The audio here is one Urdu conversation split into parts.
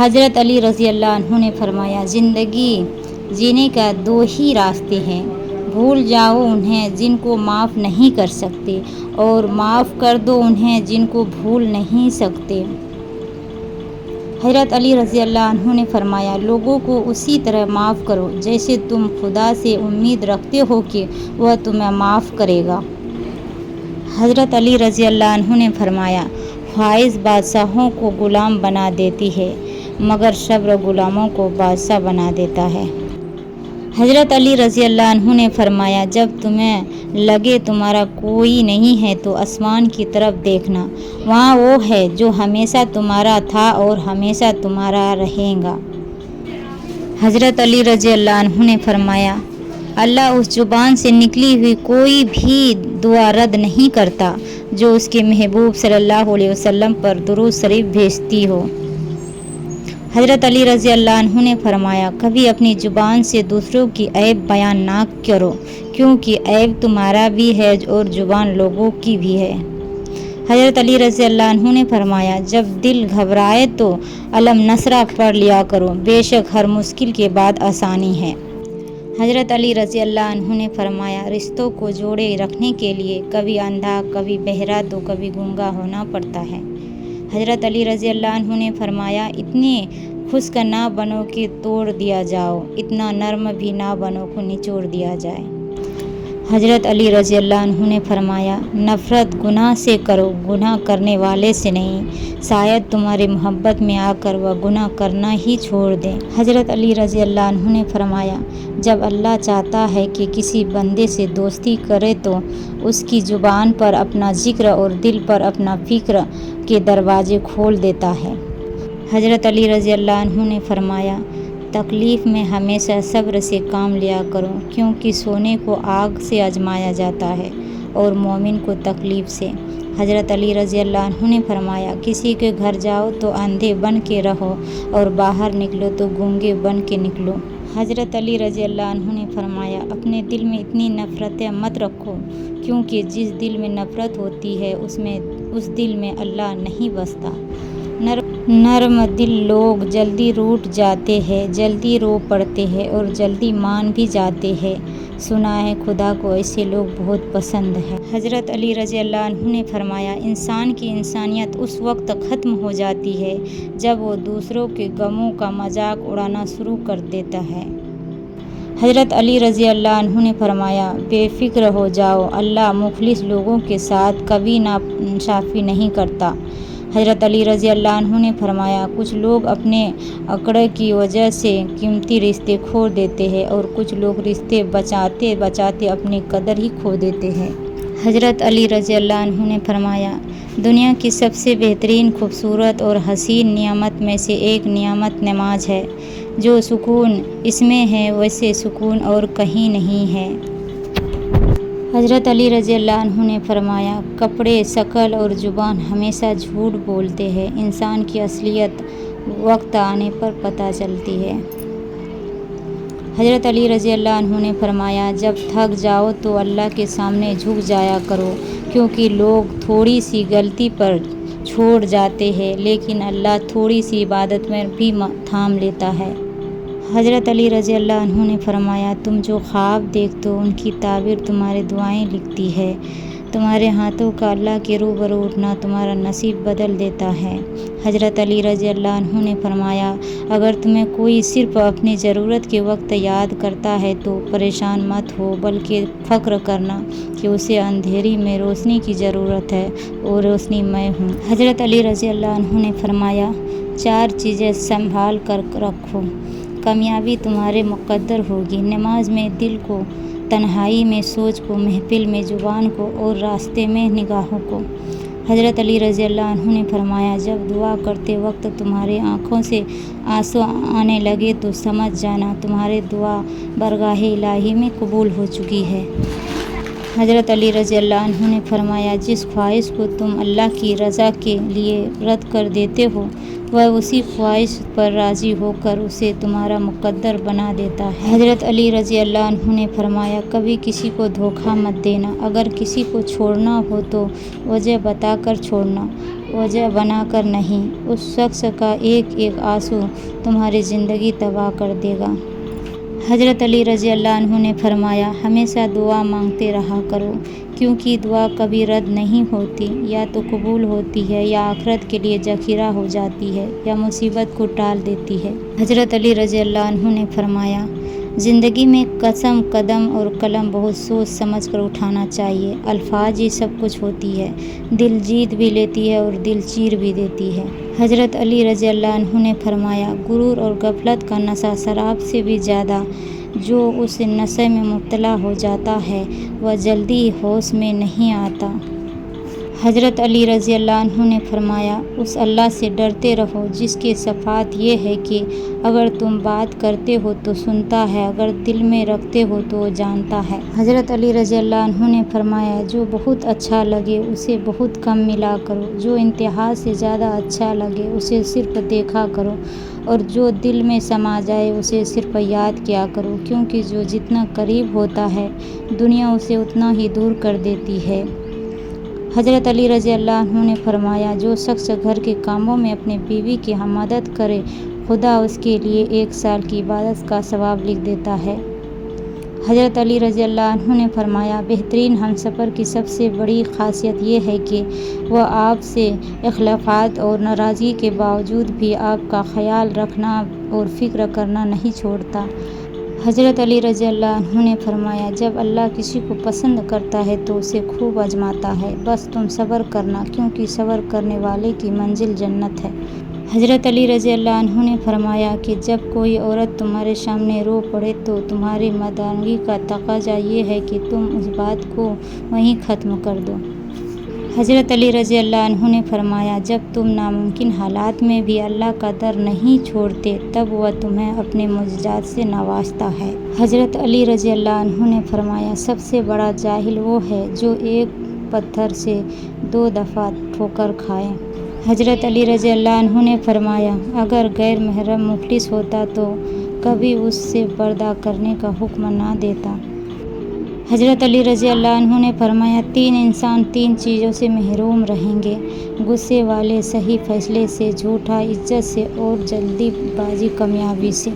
حضرت علی رضی اللہ عنہ نے فرمایا زندگی جینے کا دو ہی راستے ہیں، بھول جاؤ انہیں جن کو معاف نہیں کر سکتے، اور معاف کر دو انہیں جن کو بھول نہیں سکتے۔ حضرت علی رضی اللہ عنہ نے فرمایا لوگوں کو اسی طرح معاف کرو جیسے تم خدا سے امید رکھتے ہو کہ وہ تمہیں معاف کرے گا۔ حضرت علی رضی اللہ عنہ نے فرمایا خواہش بادشاہوں کو غلام بنا دیتی ہے مگر صبر غلاموں کو بادشاہ بنا دیتا ہے۔ حضرت علی رضی اللہ عنہ نے فرمایا جب تمہیں لگے تمہارا کوئی نہیں ہے تو آسمان کی طرف دیکھنا، وہاں وہ ہے جو ہمیشہ تمہارا تھا اور ہمیشہ تمہارا رہے گا۔ حضرت علی رضی اللہ عنہ نے فرمایا اللہ اس زبان سے نکلی ہوئی کوئی بھی دعا رد نہیں کرتا جو اس کے محبوب صلی اللہ علیہ وسلم پر درود شریف بھیجتی ہو۔ حضرت علی رضی اللہ عنہ نے فرمایا کبھی اپنی زبان سے دوسروں کی عیب بیان نہ کرو کیونکہ عیب تمہارا بھی ہے اور زبان لوگوں کی بھی ہے۔ حضرت علی رضی اللہ عنہ نے فرمایا جب دل گھبرائے تو الم نصرہ پڑھ لیا کرو، بے شک ہر مشکل کے بعد آسانی ہے۔ حضرت علی رضی اللہ عنہ نے فرمایا رشتوں کو جوڑے رکھنے کے لیے کبھی اندھا کبھی بہرا تو کبھی گونگا ہونا پڑتا ہے۔ حضرت علی رضی اللہ عنہ نے فرمایا اتنے خشک نہ بنو کہ توڑ دیا جاؤ، اتنا نرم بھی نہ بنو کہ نچوڑ دیا جائے۔ حضرت علی رضی اللہ عنہ نے فرمایا نفرت گناہ سے کرو، گناہ کرنے والے سے نہیں، شاید تمہاری محبت میں آ کر وہ گناہ کرنا ہی چھوڑ دیں۔ حضرت علی رضی اللہ عنہ نے فرمایا جب اللہ چاہتا ہے کہ کسی بندے سے دوستی کرے تو اس کی زبان پر اپنا ذکر اور دل پر اپنا فکر کے دروازے کھول دیتا ہے۔ حضرت علی رضی اللہ عنہ نے فرمایا تکلیف میں ہمیشہ صبر سے کام لیا کرو کیونکہ سونے کو آگ سے آزمایا جاتا ہے اور مومن کو تکلیف سے۔ حضرت علی رضی اللہ عنہ نے فرمایا کسی کے گھر جاؤ تو اندھے بن کے رہو اور باہر نکلو تو گونگے بن کے نکلو۔ حضرت علی رضی اللہ عنہ نے فرمایا اپنے دل میں اتنی نفرتیں مت رکھو کیونکہ جس دل میں نفرت ہوتی ہے اس دل میں اللہ نہیں بستا۔ نرم دل لوگ جلدی روٹھ جاتے ہیں، جلدی رو پڑتے ہیں اور جلدی مان بھی جاتے ہیں، سنا ہے خدا کو ایسے لوگ بہت پسند ہیں۔ حضرت علی رضی اللہ عنہ نے فرمایا انسان کی انسانیت اس وقت ختم ہو جاتی ہے جب وہ دوسروں کے غموں کا مذاق اڑانا شروع کر دیتا ہے۔ حضرت علی رضی اللہ عنہ نے فرمایا بے فکر ہو جاؤ، اللہ مخلص لوگوں کے ساتھ کبھی ناانصافی نہیں کرتا۔ حضرت علی رضی اللہ عنہ نے فرمایا کچھ لوگ اپنے عقیدے کی وجہ سے قیمتی رشتے کھو دیتے ہیں اور کچھ لوگ رشتے بچاتے بچاتے اپنی قدر ہی کھو دیتے ہیں۔ حضرت علی رضی اللہ عنہ نے فرمایا دنیا کی سب سے بہترین خوبصورت اور حسین نعمت میں سے ایک نعمت نماز ہے، جو سکون اس میں ہے ویسے سکون اور کہیں نہیں ہے۔ حضرت علی رضی اللہ عنہ نے فرمایا کپڑے، شکل اور زبان ہمیشہ جھوٹ بولتے ہیں، انسان کی اصلیت وقت آنے پر پتہ چلتی ہے۔ حضرت علی رضی اللہ عنہ نے فرمایا جب تھک جاؤ تو اللہ کے سامنے جھک جایا کرو کیونکہ لوگ تھوڑی سی غلطی پر چھوڑ جاتے ہیں لیکن اللہ تھوڑی سی عبادت میں بھی تھام لیتا ہے۔ حضرت علی رضی اللہ عنہ نے فرمایا تم جو خواب دیکھتے ہو ان کی تعبیر تمہاری دعائیں لکھتی ہے، تمہارے ہاتھوں کا اللہ کے روبرو اٹھنا تمہارا نصیب بدل دیتا ہے۔ حضرت علی رضی اللہ عنہ نے فرمایا اگر تمہیں کوئی صرف اپنی ضرورت کے وقت یاد کرتا ہے تو پریشان مت ہو بلکہ فخر کرنا کہ اسے اندھیری میں روشنی کی ضرورت ہے اور روشنی میں ہوں۔ حضرت علی رضی اللہ عنہ نے فرمایا 4 چیزیں سنبھال کر رکھو، کامیابی تمہارے مقدر ہوگی، نماز میں دل کو، تنہائی میں سوچ کو، محفل میں زبان کو اور راستے میں نگاہوں کو۔ حضرت علی رضی اللہ عنہ نے فرمایا جب دعا کرتے وقت تمہاری آنکھوں سے آنسو آنے لگے تو سمجھ جانا تمہاری دعا بارگاہ الہی میں قبول ہو چکی ہے۔ حضرت علی رضی اللہ عنہ نے فرمایا جس خواہش کو تم اللہ کی رضا کے لیے رد کر دیتے ہو وہ اسی خواہش پر راضی ہو کر اسے تمہارا مقدر بنا دیتا ہے۔ حضرت علی رضی اللہ عنہ نے فرمایا کبھی کسی کو دھوکہ مت دینا، اگر کسی کو چھوڑنا ہو تو وجہ بتا کر چھوڑنا، وجہ بنا کر نہیں، اس شخص کا ایک ایک آنسو تمہاری زندگی تباہ کر دے گا۔ حضرت علی رضی اللہ عنہ نے فرمایا، ہمیشہ دعا مانگتے رہا کرو، کیونکہ دعا کبھی رد نہیں ہوتی، یا تو قبول ہوتی ہے یا آخرت کے لیے ذخیرہ ہو جاتی ہے یا مصیبت کو ٹال دیتی ہے۔ حضرت علی رضی اللہ عنہ نے فرمایا، زندگی میں قدم اور قلم بہت سوچ سمجھ کر اٹھانا چاہیے۔ الفاظ ہی سب کچھ ہوتی ہے، دل جیت بھی لیتی ہے اور دل چیر بھی دیتی ہے۔ حضرت علی رضی اللہ عنہ نے فرمایا، غرور اور غفلت کا نشہ شراب سے بھی زیادہ، جو اس نشے میں مبتلا ہو جاتا ہے وہ جلدی ہوش میں نہیں آتا۔ حضرت علی رضی اللہ عنہ نے فرمایا، اس اللہ سے ڈرتے رہو جس کی صفات یہ ہے کہ اگر تم بات کرتے ہو تو سنتا ہے، اگر دل میں رکھتے ہو تو وہ جانتا ہے۔ حضرت علی رضی اللہ عنہ نے فرمایا، جو بہت اچھا لگے اسے بہت کم ملا کرو، جو انتہا سے زیادہ اچھا لگے اسے صرف دیکھا کرو، اور جو دل میں سما جائے اسے صرف یاد کیا کرو، کیونکہ جو جتنا قریب ہوتا ہے دنیا اسے اتنا ہی دور کر دیتی ہے۔ حضرت علی رضی اللہ عنہ نے فرمایا، جو شخص گھر کے کاموں میں اپنی بیوی کی مدد کرے، خدا اس کے لیے 1 سال کی عبادت کا ثواب لکھ دیتا ہے۔ حضرت علی رضی اللہ عنہ نے فرمایا، بہترین ہمسفر کی سب سے بڑی خاصیت یہ ہے کہ وہ آپ سے اختلافات اور ناراضگی کے باوجود بھی آپ کا خیال رکھنا اور فکر کرنا نہیں چھوڑتا۔ حضرت علی رضی اللہ عنہ نے فرمایا، جب اللہ کسی کو پسند کرتا ہے تو اسے خوب آزماتا ہے، بس تم صبر کرنا، کیونکہ صبر کرنے والے کی منزل جنت ہے۔ حضرت علی رضی اللہ عنہ نے فرمایا کہ جب کوئی عورت تمہارے سامنے رو پڑے تو تمہاری مردانگی کا تقاضا یہ ہے کہ تم اس بات کو وہیں ختم کر دو۔ حضرت علی رضی اللہ عنہ نے فرمایا، جب تم ناممکن حالات میں بھی اللہ کا در نہیں چھوڑتے تب وہ تمہیں اپنے معجزات سے نوازتا ہے۔ حضرت علی رضی اللہ عنہ نے فرمایا، سب سے بڑا جاہل وہ ہے جو ایک پتھر سے 2 دفعہ ٹھوکر کھائے۔ حضرت علی رضی اللہ عنہ نے فرمایا، اگر غیر محرم مفلس ہوتا تو کبھی اس سے پردہ کرنے کا حکم نہ دیتا۔ حضرت علی رضی اللہ عنہ نے فرمایا، 3 انسان 3 چیزوں سے محروم رہیں گے، غصے والے صحیح فیصلے سے، جھوٹا عزت سے، اور جلدی بازی کامیابی سے۔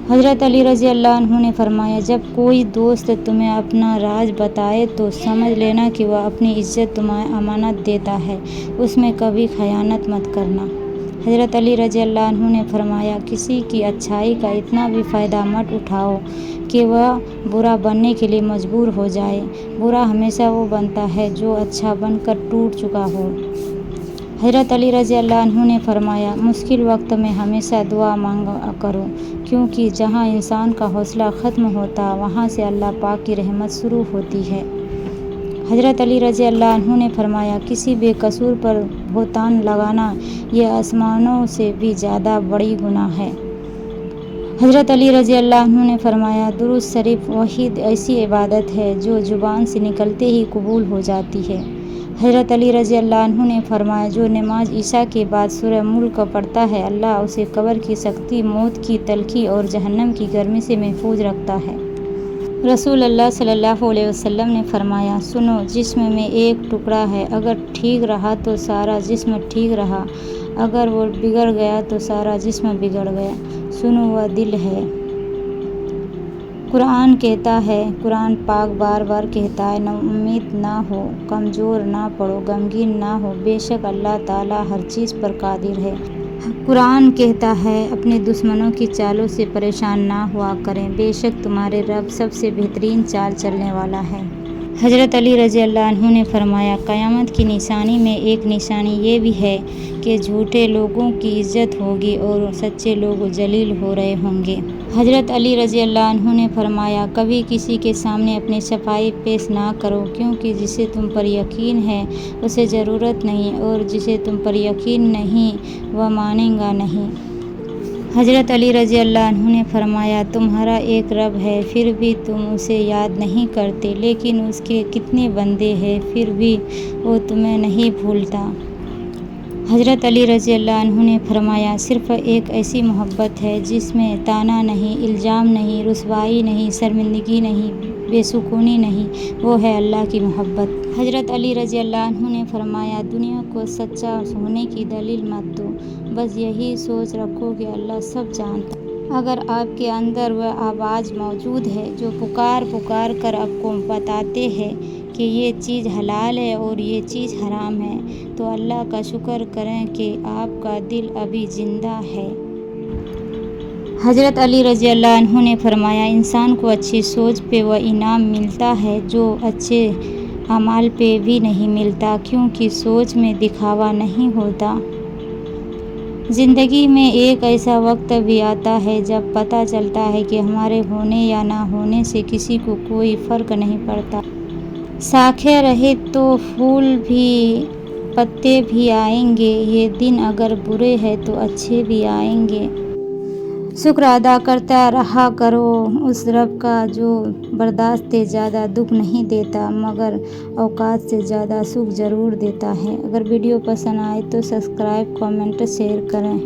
حضرت علی رضی اللہ عنہ نے فرمایا، جب کوئی دوست تمہیں اپنا راز بتائے تو سمجھ لینا کہ وہ اپنی عزت تمہیں امانت دیتا ہے، اس میں کبھی خیانت مت کرنا۔ حضرت علی رضی اللہ عنہ نے فرمایا، کسی کی اچھائی کا اتنا بھی فائدہ مت اٹھاؤ کہ وہ برا بننے کے لیے مجبور ہو جائے، برا ہمیشہ وہ بنتا ہے جو اچھا بن کر ٹوٹ چکا ہو۔ حضرت علی رضی اللہ عنہ نے فرمایا، مشکل وقت میں ہمیشہ دعا مانگا کرو، کیونکہ جہاں انسان کا حوصلہ ختم ہوتا وہاں سے اللہ پاک کی رحمت شروع ہوتی ہے۔ حضرت علی رضی اللہ عنہ نے فرمایا، کسی بے قصور پر بہتان لگانا یہ آسمانوں سے بھی زیادہ بڑی گناہ ہے۔ حضرت علی رضی اللہ عنہ نے فرمایا، درود شریف واحد ایسی عبادت ہے جو زبان سے نکلتے ہی قبول ہو جاتی ہے۔ حضرت علی رضی اللہ عنہ نے فرمایا، جو نماز عشاء کے بعد سورہ ملک پڑھتا ہے اللہ اسے قبر کی سختی، موت کی تلخی اور جہنم کی گرمی سے محفوظ رکھتا ہے۔ رسول اللہ صلی اللہ علیہ وسلم نے فرمایا، سنو، جسم میں ایک ٹکڑا ہے، اگر ٹھیک رہا تو سارا جسم ٹھیک رہا، اگر وہ بگڑ گیا تو سارا جسم بگڑ گیا، سنو وہ دل ہے۔ قرآن کہتا ہے، قرآن پاک بار بار کہتا ہے، نا امید نہ ہو، کمزور نہ پڑو، غمگین نہ ہو، بے شک اللہ تعالیٰ ہر چیز پر قادر ہے۔ قرآن کہتا ہے، اپنے دشمنوں کی چالوں سے پریشان نہ ہوا کریں، بے شک تمہارے رب سب سے بہترین چال چلنے والا ہے۔ حضرت علی رضی اللہ عنہ نے فرمایا، قیامت کی نشانی میں ایک نشانی یہ بھی ہے کہ جھوٹے لوگوں کی عزت ہوگی اور سچے لوگ ذلیل ہو رہے ہوں گے۔ حضرت علی رضی اللہ عنہ نے فرمایا، کبھی کسی کے سامنے اپنی صفائی پیش نہ کرو، کیونکہ جسے تم پر یقین ہے اسے ضرورت نہیں، اور جسے تم پر یقین نہیں وہ مانے گا نہیں۔ حضرت علی رضی اللہ عنہ نے فرمایا، تمہارا ایک رب ہے پھر بھی تم اسے یاد نہیں کرتے، لیکن اس کے کتنے بندے ہیں پھر بھی وہ تمہیں نہیں بھولتا۔ حضرت علی رضی اللہ عنہ نے فرمایا، صرف ایک ایسی محبت ہے جس میں طعنہ نہیں، الزام نہیں، رسوائی نہیں، شرمندگی نہیں، بے سکونی نہیں، وہ ہے اللہ کی محبت۔ حضرت علی رضی اللہ عنہ نے فرمایا، دنیا کو سچا ہونے کی دلیل مت دو، بس یہی سوچ رکھو کہ اللہ سب جانتا ہے۔ اگر آپ کے اندر وہ آواز موجود ہے جو پکار پکار کر آپ کو بتاتے ہیں کہ یہ چیز حلال ہے اور یہ چیز حرام ہے، تو اللہ کا شکر کریں کہ آپ کا دل ابھی زندہ ہے۔ حضرت علی رضی اللہ عنہ نے فرمایا، انسان کو اچھی سوچ پہ وہ انعام ملتا ہے جو اچھے اعمال پہ بھی نہیں ملتا، کیونکہ سوچ میں دکھاوا نہیں ہوتا۔ زندگی میں ایک ایسا وقت بھی آتا ہے جب پتہ چلتا ہے کہ ہمارے ہونے یا نہ ہونے سے کسی کو کوئی فرق نہیں پڑتا۔ شاخیں رہے تو پھول بھی، پتے بھی آئیں گے، یہ دن اگر برے ہیں تو اچھے بھی آئیں گے۔ شکر ادا کرتا رہا کرو اس رب کا جو برداشت سے زیادہ دکھ نہیں دیتا، مگر اوقات سے زیادہ سکھ ضرور دیتا ہے۔ اگر ویڈیو پسند آئے تو سبسکرائب، کامنٹ، شیئر کریں۔